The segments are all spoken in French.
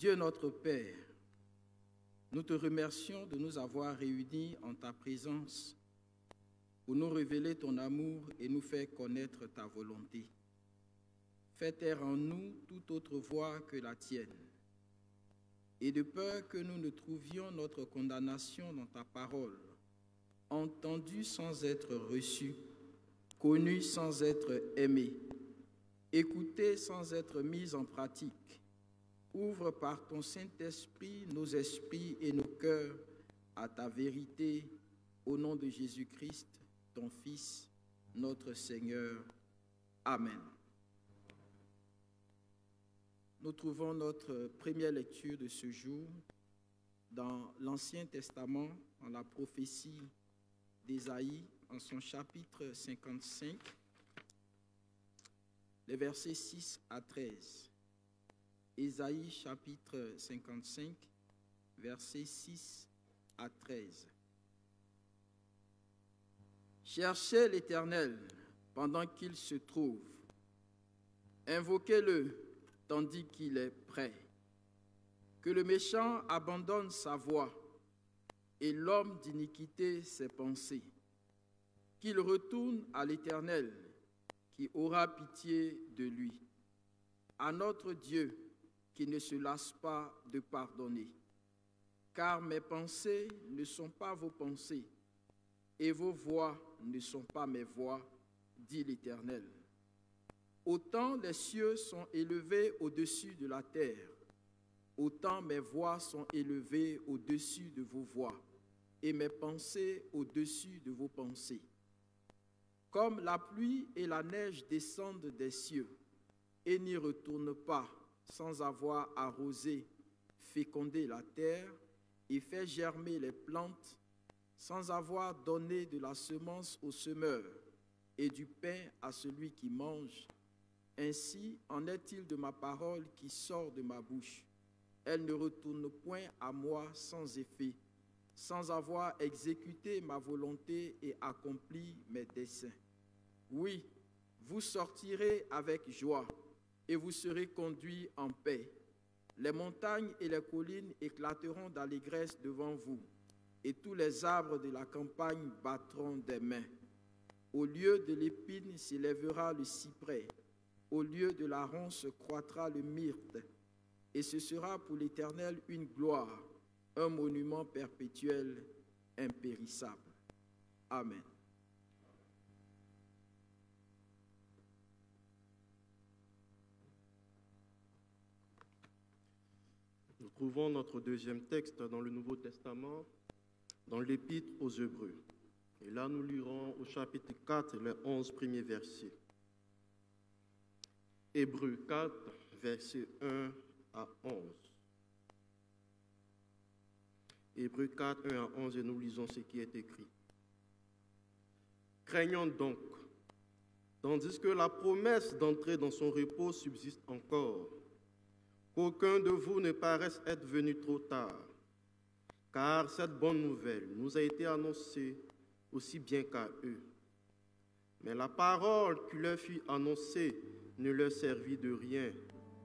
Dieu notre Père, nous te remercions de nous avoir réunis en ta présence pour nous révéler ton amour et nous faire connaître ta volonté. Fais taire en nous toute autre voix que la tienne. Et de peur que nous ne trouvions notre condamnation dans ta parole, entendue sans être reçue, connue sans être aimée, écoutée sans être mise en pratique, ouvre par ton Saint-Esprit nos esprits et nos cœurs à ta vérité, au nom de Jésus-Christ, ton Fils, notre Seigneur. Amen. Nous trouvons notre première lecture de ce jour dans l'Ancien Testament, dans la prophétie d'Ésaïe, en son chapitre 55, les versets 6 à 13. Ésaïe chapitre 55, versets 6 à 13. Cherchez l'Éternel pendant qu'il se trouve. Invoquez-le tandis qu'il est prêt. Que le méchant abandonne sa voie et l'homme d'iniquité ses pensées. Qu'il retourne à l'Éternel qui aura pitié de lui. À notre Dieu qui ne se lasse pas de pardonner. Car mes pensées ne sont pas vos pensées, et vos voix ne sont pas mes voix, dit l'Éternel. Autant les cieux sont élevés au-dessus de la terre, autant mes voix sont élevées au-dessus de vos voix, et mes pensées au-dessus de vos pensées. Comme la pluie et la neige descendent des cieux, et n'y retournent pas sans avoir arrosé, fécondé la terre et fait germer les plantes, sans avoir donné de la semence au semeur et du pain à celui qui mange. Ainsi en est-il de ma parole qui sort de ma bouche. Elle ne retourne point à moi sans effet, sans avoir exécuté ma volonté et accompli mes desseins. Oui, vous sortirez avec joie et vous serez conduits en paix. Les montagnes et les collines éclateront d'allégresse devant vous, et tous les arbres de la campagne battront des mains. Au lieu de l'épine s'élèvera le cyprès, au lieu de la ronce croîtra le myrte, et ce sera pour l'Éternel une gloire, un monument perpétuel, impérissable. Amen. Nous trouvons notre deuxième texte dans le Nouveau Testament, dans l'Épître aux Hébreux. Et là, nous lirons au chapitre 4, les 11 premiers versets. Hébreux 4, versets 1 à 11. Hébreux 4, 1 à 11, et nous lisons ce qui est écrit. Craignons donc, tandis que la promesse d'entrer dans son repos subsiste encore, qu'aucun de vous ne paraisse être venu trop tard, car cette bonne nouvelle nous a été annoncée aussi bien qu'à eux. Mais la parole qui leur fut annoncée ne leur servit de rien,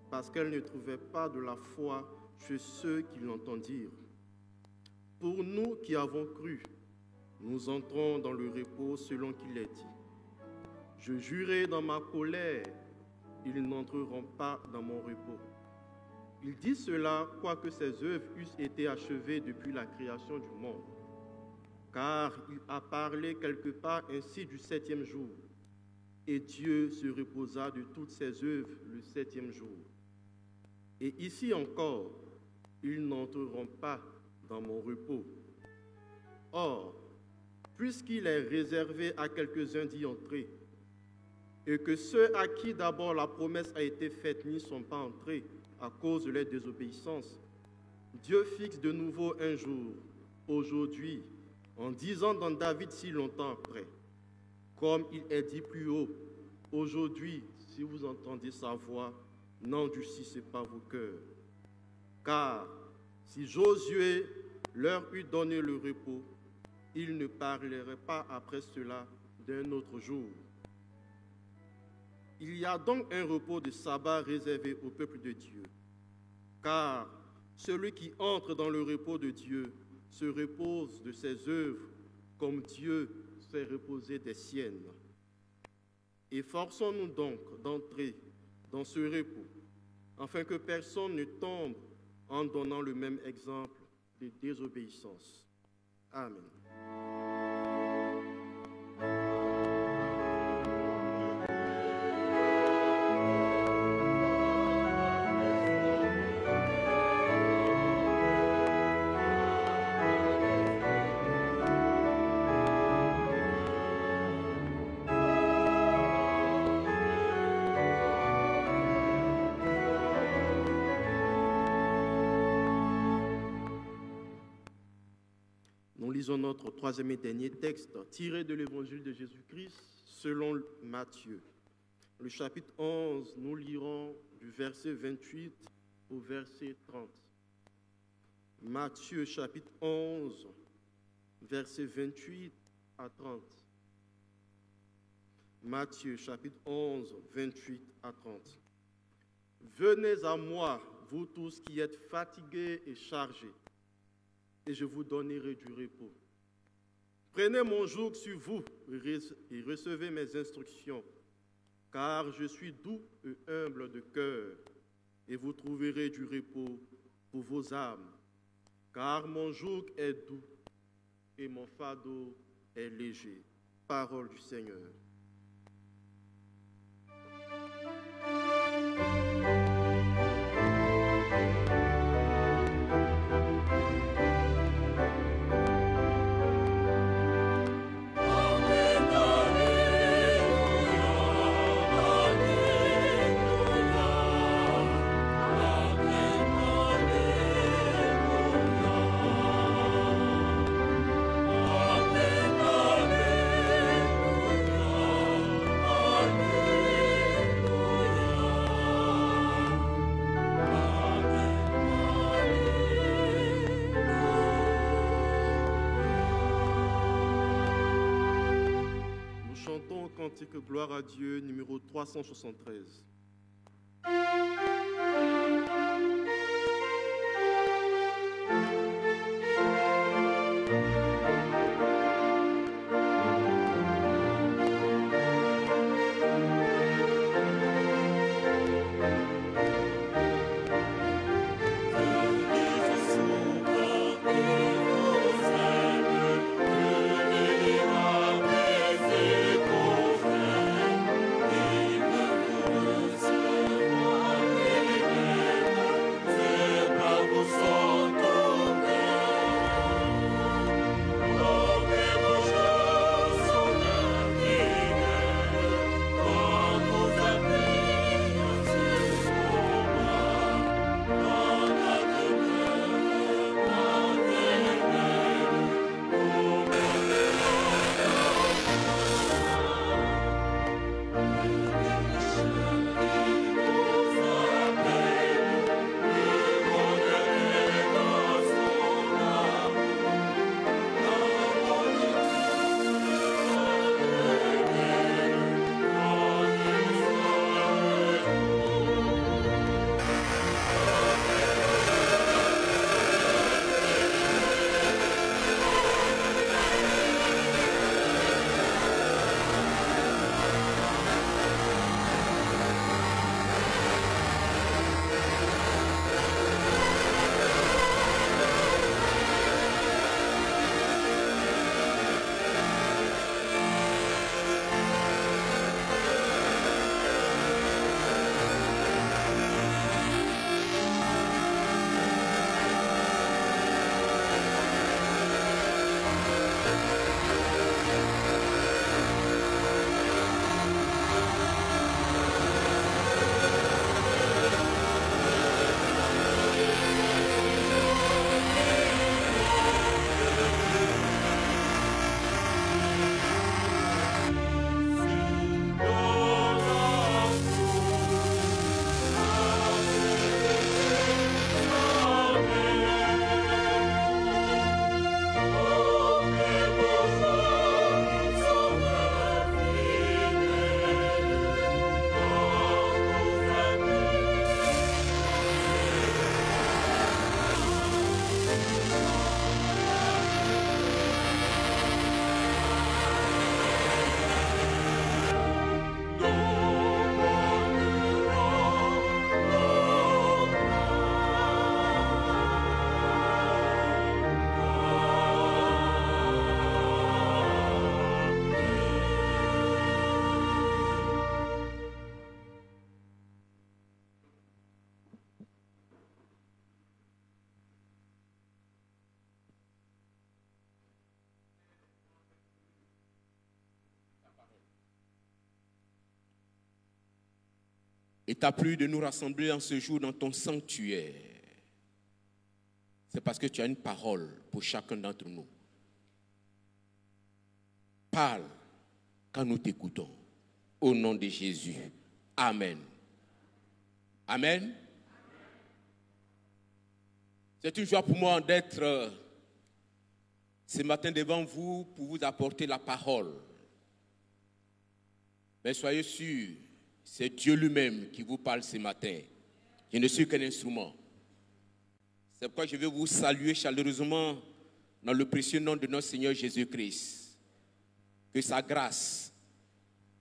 parce qu'elle ne trouvait pas de la foi chez ceux qui l'entendirent. Pour nous qui avons cru, nous entrons dans le repos selon qu'il est dit. Je jurai dans ma colère, ils n'entreront pas dans mon repos. Il dit cela, quoique ses œuvres eussent été achevées depuis la création du monde. Car il a parlé quelque part ainsi du septième jour, et Dieu se reposa de toutes ses œuvres le septième jour. Et ici encore, ils n'entreront pas dans mon repos. Or, puisqu'il est réservé à quelques-uns d'y entrer, et que ceux à qui d'abord la promesse a été faite n'y sont pas entrés à cause de leur désobéissance, Dieu fixe de nouveau un jour, aujourd'hui, en disant dans David si longtemps après, comme il est dit plus haut, aujourd'hui, si vous entendez sa voix, n'endurcissez pas vos cœurs. Car si Josué leur eût donné le repos, il ne parlerait pas après cela d'un autre jour. Il y a donc un repos de sabbat réservé au peuple de Dieu, car Celui qui entre dans le repos de Dieu se repose de ses œuvres comme Dieu s'est reposé des siennes. Efforçons-nous donc d'entrer dans ce repos, afin que personne ne tombe en donnant le même exemple de désobéissance. Amen. Nous lisons notre troisième et dernier texte tiré de l'Évangile de Jésus-Christ selon Matthieu. Le chapitre 11, nous lirons du verset 28 au verset 30. Matthieu chapitre 11, verset 28 à 30. Matthieu chapitre 11, 28 à 30. Venez à moi, vous tous qui êtes fatigués et chargés, et je vous donnerai du repos. Prenez mon joug sur vous et recevez mes instructions, car je suis doux et humble de cœur, et vous trouverez du repos pour vos âmes, car mon joug est doux et mon fardeau est léger. Parole du Seigneur. Cantique Gloire à Dieu, numéro 373. Thank you. et t'as plu de nous rassembler en ce jour dans ton sanctuaire, c'est parce que tu as une parole pour chacun d'entre nous. Parle quand nous t'écoutons. Au nom de Jésus. Amen. Amen. C'est une joie pour moi d'être ce matin devant vous pour vous apporter la parole. Mais soyez sûrs, c'est Dieu lui-même qui vous parle ce matin. Je ne suis qu'un instrument. C'est pourquoi je vais vous saluer chaleureusement dans le précieux nom de notre Seigneur Jésus-Christ. Que sa grâce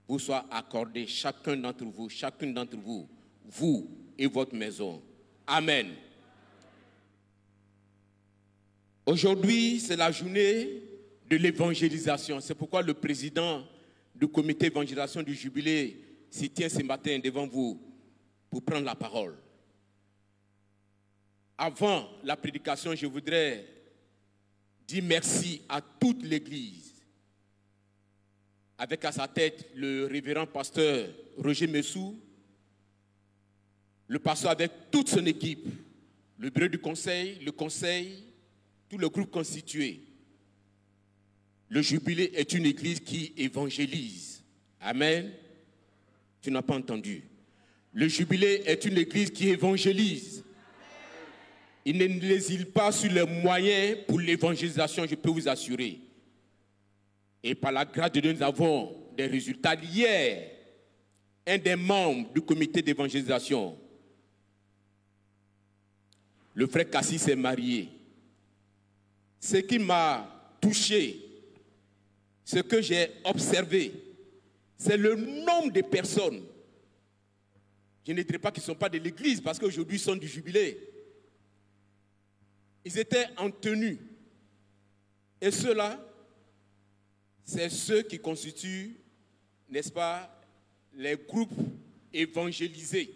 vous soit accordée, chacune d'entre vous, vous et votre maison. Amen. Aujourd'hui, c'est la journée de l'évangélisation. C'est pourquoi le président du comité d'évangélisation du Jubilé s'y tient ce matin devant vous pour prendre la parole. Avant la prédication, je voudrais dire merci à toute l'Église, avec à sa tête le révérend pasteur Roger Messou, le pasteur avec toute son équipe, le bureau du conseil, le conseil, tout le groupe constitué. Le Jubilé est une église qui évangélise. Amen. Tu n'as pas entendu. Le Jubilé est une église qui évangélise. Il ne lésine pas sur les moyens pour l'évangélisation, je peux vous assurer. Et par la grâce de Dieu, nous avons des résultats. Hier, un des membres du comité d'évangélisation, le frère Cassis, s'est marié. Ce qui m'a touché, ce que j'ai observé, c'est le nombre de personnes. Je ne dirais pas qu'ils ne sont pas de l'église, parce qu'aujourd'hui, ils sont du Jubilé. Ils étaient en tenue. Et ceux-là, c'est ceux qui constituent, n'est-ce pas, les groupes évangélisés.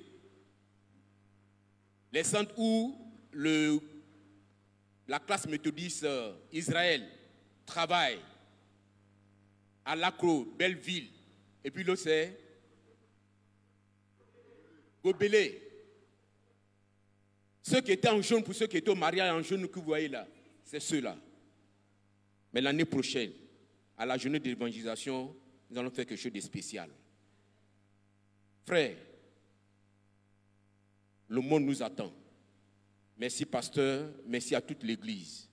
Les centres où la classe méthodiste Israël travaille, à Lacro, Belleville, et puis l'autre c'est Gobelé. Ceux qui étaient en jaune, pour ceux qui étaient au mariage en jaune que vous voyez là, c'est ceux-là. Mais l'année prochaine, à la journée d'évangélisation, nous allons faire quelque chose de spécial. Frères, le monde nous attend. Merci pasteur, merci à toute l'église.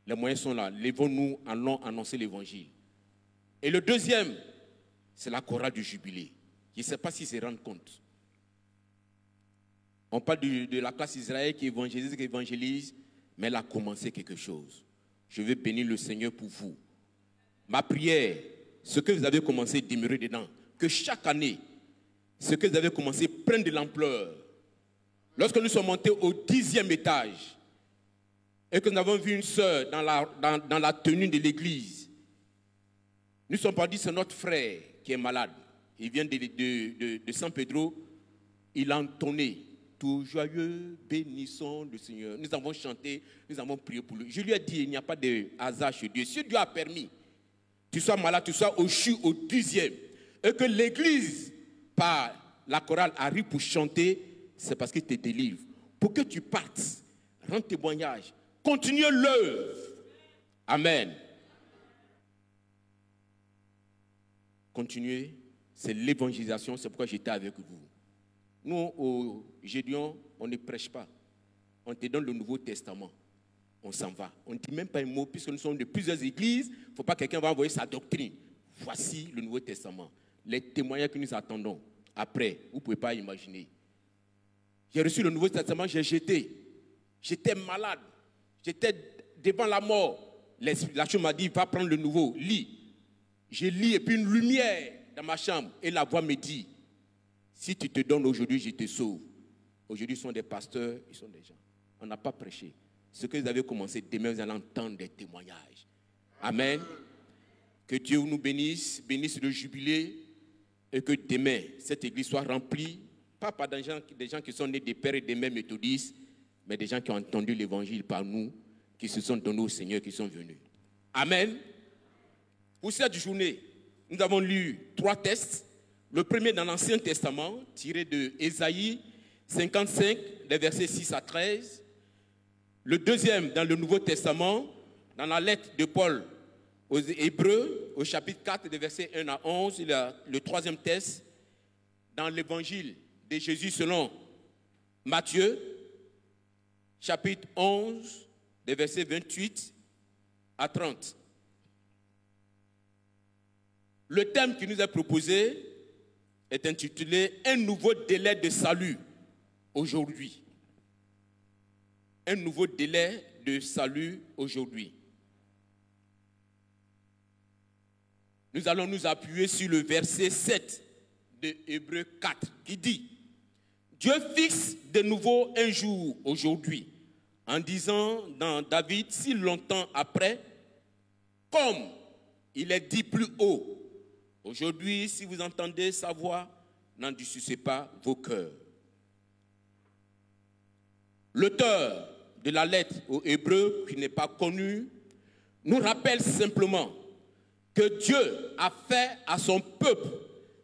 Les moyens sont là. Lèvons-nous, allons annoncer l'évangile. Et le deuxième, c'est la chorale du Jubilé. Je ne sais pas s'ils se rendent compte. On parle de la classe Israël qui évangélise, mais elle a commencé quelque chose. Je veux bénir le Seigneur pour vous. Ma prière, ce que vous avez commencé, demeurer dedans. Que chaque année, ce que vous avez commencé prenne de l'ampleur. Lorsque nous sommes montés au 10e étage et que nous avons vu une sœur dans la tenue de l'église, nous ne sommes pas dit c'est notre frère qui est malade. Il vient de San Pedro, il a entonné tout joyeux, bénissons le Seigneur. Nous avons chanté, nous avons prié pour lui. Je lui ai dit, il n'y a pas de hasard chez Dieu. Si Dieu a permis, tu sois malade, tu sois au 10e, et que l'église, par la chorale, arrive pour chanter, c'est parce qu'il te délivre. Pour que tu partes, rends témoignage, continue l'œuvre. Amen. Continuez, c'est l'évangélisation, c'est pourquoi j'étais avec vous. Nous, au Gédéon, on ne prêche pas. On te donne le Nouveau Testament. On s'en va. On ne dit même pas un mot, puisque nous sommes de plusieurs églises. Il ne faut pas que quelqu'un va envoyer sa doctrine. Voici le Nouveau Testament. Les témoignages que nous attendons. Après, vous ne pouvez pas imaginer. J'ai reçu le Nouveau Testament, j'ai jeté. J'étais malade. J'étais devant la mort. La chose m'a dit, va prendre le nouveau, lis. Je lis et puis une lumière dans ma chambre. Et la voix me dit, si tu te donnes aujourd'hui, je te sauve. Aujourd'hui, ils sont des pasteurs, ils sont des gens. On n'a pas prêché. Ce que vous avez commencé, demain, vous allez entendre des témoignages. Amen. Que Dieu nous bénisse, bénisse le jubilé, et que demain, cette église soit remplie, pas par des gens qui sont nés des pères et des mères méthodistes, mais des gens qui ont entendu l'évangile par nous, qui se sont donnés au Seigneur, qui sont venus. Amen. Pour cette journée, nous avons lu 3 textes. Le premier dans l'Ancien Testament, tiré de Ésaïe 55, les versets 6 à 13. Le deuxième dans le Nouveau Testament, dans la lettre de Paul aux Hébreux, au chapitre 4, des versets 1 à 11. Le troisième texte, dans l'Évangile de Jésus selon Matthieu, chapitre 11, des versets 28 à 30. Le thème qui nous est proposé est intitulé « Un nouveau délai de salut aujourd'hui ». Un nouveau délai de salut aujourd'hui. Nous allons nous appuyer sur le verset 7 de Hébreux 4 qui dit « Dieu fixe de nouveau un jour aujourd'hui en disant dans David si longtemps après, comme il est dit plus haut, aujourd'hui si vous entendez sa voix, n'endurcissez pas vos cœurs. » L'auteur de la lettre aux Hébreux, qui n'est pas connu, nous rappelle simplement que Dieu a fait à son peuple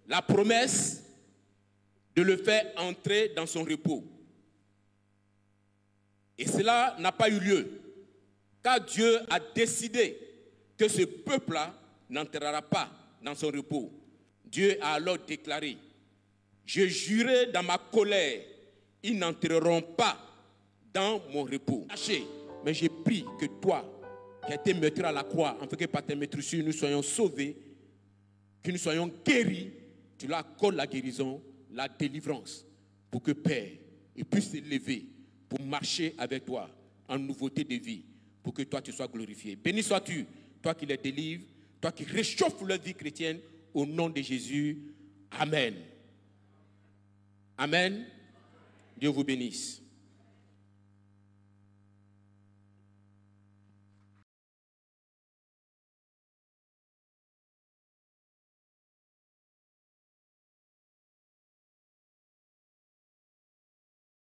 la promesse de le faire entrer dans son repos. Et cela n'a pas eu lieu, car Dieu a décidé que ce peuple-là n'entrera pas dans son repos. Dieu a alors déclaré, « Je jurai dans ma colère, ils n'entreront pas dans mon repos. » Mais j'ai pris que toi, qui as été meurtri à la croix, afin que par tes meurtrissures nous soyons sauvés, que nous soyons guéris, tu leur accordes la guérison, la délivrance, pour que Père, il puisse s'élever pour marcher avec toi en nouveauté de vie, pour que toi tu sois glorifié. Béni sois-tu, toi qui les délivres, toi qui réchauffes leur vie chrétienne, au nom de Jésus. Amen. Amen. Dieu vous bénisse.